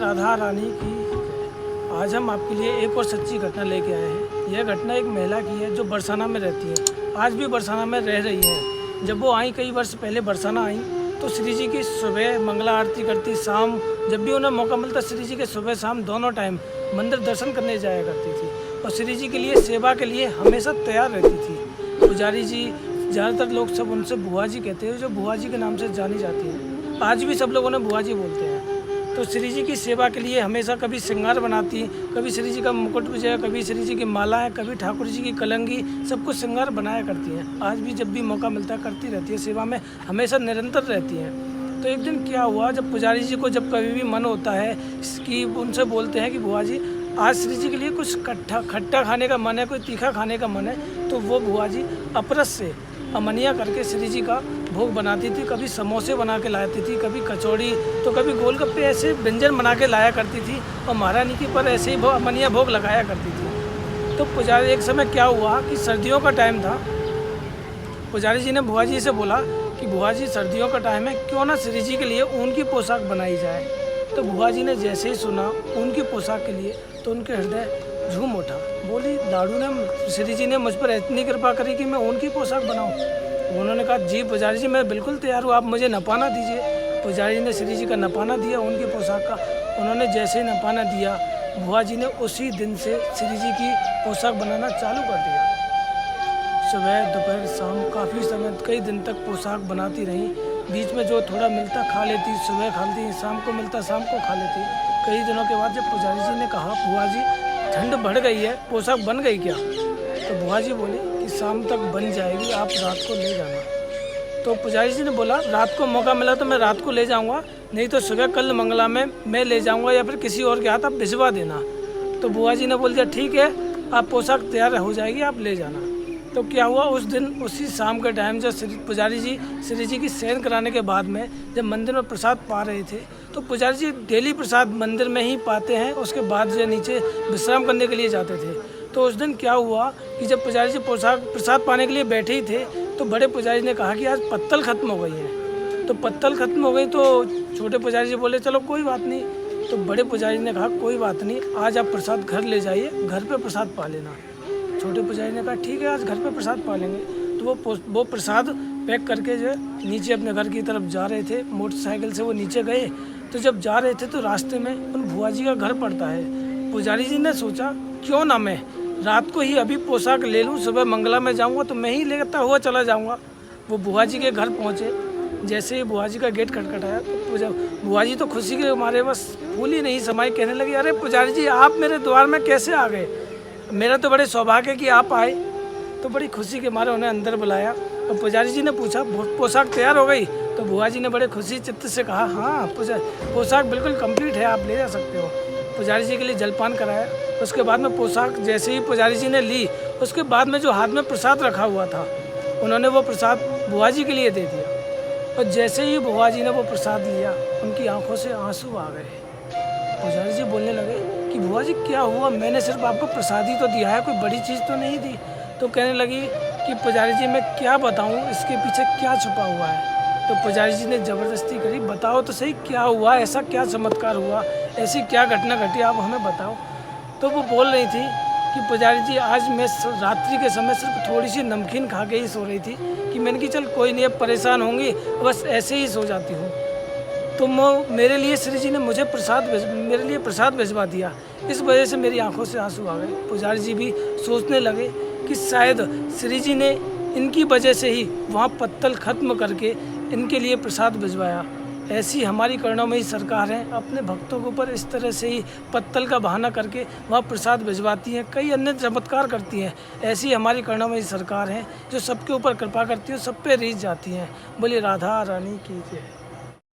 राधा रानी की जय। आज हम आपके लिए एक और सच्ची घटना लेके आए हैं। यह घटना एक महिला की है जो बरसाना में रहती है। आज भी बरसाना में रह रही है। जब वो आई कई वर्ष पहले बरसाना आई तो श्री जी की सुबह मंगला आरती करती, शाम जब भी उन्हें मौका मिलता श्री जी के सुबह शाम दोनों टाइम मंदिर दर्शन करने जाया करती थी और श्री जी के लिए सेवा के लिए हमेशा तैयार रहती थी। पुजारी जी, ज़्यादातर लोग सब उनसे बुआ जी कहते हैं, जो बुआ जी के नाम से जानी जाती है। आज भी सब लोग उन्हें बुआ जी बोलते हैं। तो श्री जी की सेवा के लिए हमेशा कभी श्रृंगार बनाती, कभी श्री जी का मुकुट विजय, कभी श्री जी की मालाएं, कभी ठाकुर जी की कलंगी, सब कुछ श्रृंगार बनाया करती हैं। आज भी जब भी मौका मिलता है करती रहती है, सेवा में हमेशा निरंतर रहती हैं। तो एक दिन क्या हुआ, जब पुजारी जी को जब कभी भी मन होता है कि उनसे बोलते हैं कि बुआ जी आज श्री जी के लिए कुछ खट्टा खाने का मन है, कोई तीखा खाने का मन है, तो वो बुआ जी अपरस से अमनिया करके श्री जी का भोग बनाती थी। कभी समोसे बना के लाती थी, कभी कचौड़ी, तो कभी गोलगप्पे, ऐसे व्यंजन बना के लाया करती थी और महारानी की पर ऐसे ही अमनिया भोग लगाया करती थी। तो पुजारी, एक समय क्या हुआ कि सर्दियों का टाइम था। पुजारी जी ने बुआ जी से बोला कि बुआ जी सर्दियों का टाइम है, क्यों ना श्री जी के लिए ऊन की पोशाक बनाई जाए। तो बुआ जी ने जैसे ही सुना ऊन की पोशाक के लिए तो उनके हृदय झूम उठा। बोली लाडू ने, श्री जी ने मुझ पर इतनी कृपा करी कि मैं ऊन की पोशाक बनाऊं। उन्होंने कहा जी पुजारी जी मैं बिल्कुल तैयार हूँ, आप मुझे नपाना दीजिए। पुजारी ने श्री जी का नपाना दिया ऊन की पोशाक का। उन्होंने जैसे ही नपाना दिया, बुआ जी ने उसी दिन से श्री जी की पोशाक बनाना चालू कर दिया। सुबह दोपहर शाम काफ़ी समय, कई दिन तक पोशाक बनाती रहीं। बीच में जो थोड़ा मिलता खा लेती, सुबह खा लेती, शाम को मिलता शाम को खा लेती। कई दिनों के बाद जब पुजारी जी ने कहा बुआ जी ठंड बढ़ गई है, पोशाक बन गई क्या? तो बुआ जी बोली कि शाम तक बन जाएगी, आप रात को ले जाना। तो पुजारी जी ने बोला रात को मौका मिला तो मैं रात को ले जाऊंगा, नहीं तो सुबह कल मंगला में मैं ले जाऊंगा या फिर किसी और के हाथ आप भिजवा देना। तो बुआ जी ने बोल दिया ठीक है, आप पोशाक तैयार हो जाएगी, आप ले जाना। तो क्या हुआ, उस दिन उसी शाम के टाइम जब पुजारी जी श्री जी की शयन कराने के बाद में जब मंदिर में प्रसाद पा रहे थे, तो पुजारी जी डेली प्रसाद मंदिर में ही पाते हैं, उसके बाद जो नीचे विश्राम करने के लिए जाते थे। तो उस दिन क्या हुआ कि जब पुजारी जी प्रसाद पाने के लिए बैठे ही थे तो बड़े पुजारी ने कहा कि आज पत्तल खत्म हो गई है। तो पत्तल खत्म हो गई तो छोटे पुजारी जी बोले चलो कोई बात नहीं। तो बड़े पुजारी ने कहा कोई बात नहीं, आज आप प्रसाद घर ले जाइए, घर पे प्रसाद पा लेना। छोटे पुजारी ने कहा ठीक है, आज घर पे प्रसाद पा लेंगे। तो वो प्रसाद पैक करके जो है नीचे अपने घर की तरफ जा रहे थे, मोटरसाइकिल से वो नीचे गए। तो जब जा रहे थे तो रास्ते में उन बुआ जी का घर पड़ता है। पुजारी जी ने सोचा क्यों ना मैं रात को ही अभी पोशाक ले लूँ, सुबह मंगला में जाऊँगा तो मैं ही लेता हुआ चला जाऊँगा। वो बुआ जी के घर पहुँचे। जैसे ही बुआ जी का गेट खटखटाया तो बुआ जी तो खुशी के मारे बस फूल ही नहीं समाई, कहने लगी अरे पुजारी जी आप मेरे द्वार में कैसे आ गए, मेरा तो बड़े सौभाग्य कि आप आए। तो बड़ी खुशी के मारे उन्हें अंदर बुलाया और पुजारी जी ने पूछा पोशाक तैयार हो गई? तो बुआ जी ने बड़े खुशी चित्त से कहा हाँ पोशाक बिल्कुल कंप्लीट है, आप ले जा सकते हो। पुजारी जी के लिए जलपान कराया। उसके बाद में पोशाक जैसे ही पुजारी जी ने ली, उसके बाद में जो हाथ में प्रसाद रखा हुआ था उन्होंने वो प्रसाद बुआ जी के लिए दे दिया। और जैसे ही बुआ जी ने वो प्रसाद लिया उनकी आंखों से आंसू आ गए। पुजारी जी बोलने लगे कि बुआ जी क्या हुआ, मैंने सिर्फ आपको प्रसाद ही तो दिया है, कोई बड़ी चीज़ तो नहीं दी। तो कहने लगी कि पुजारी जी मैं क्या बताऊं, इसके पीछे क्या छुपा हुआ है। तो पुजारी जी ने ज़बरदस्ती करी, बताओ तो सही क्या हुआ, ऐसा क्या चमत्कार हुआ, ऐसी क्या घटना घटी, आप हमें बताओ। तो वो बोल रही थी कि पुजारी जी आज मैं रात्रि के समय सिर्फ थोड़ी सी नमकीन खा के ही सो रही थी कि मैंने कि चल कोई नहीं, अब परेशान होंगी, बस ऐसे ही सो जाती हूँ। तो मेरे लिए श्री जी ने मेरे लिए प्रसाद भिजवा दिया, इस वजह से मेरी आंखों से आंसू आ गए। पुजारी जी भी सोचने लगे कि शायद श्री जी ने इनकी वजह से ही वहाँ पत्तल खत्म करके इनके लिए प्रसाद भिजवाया। ऐसी हमारी करुणामयी सरकार है, अपने भक्तों के ऊपर इस तरह से ही पत्तल का बहाना करके वहाँ प्रसाद भिजवाती हैं, कई अन्य चमत्कार करती हैं। ऐसी हमारी करुणामयी सरकार है जो सबके ऊपर कृपा करती है, सब पे रीझ जाती हैं। बोलिए राधा रानी की जय।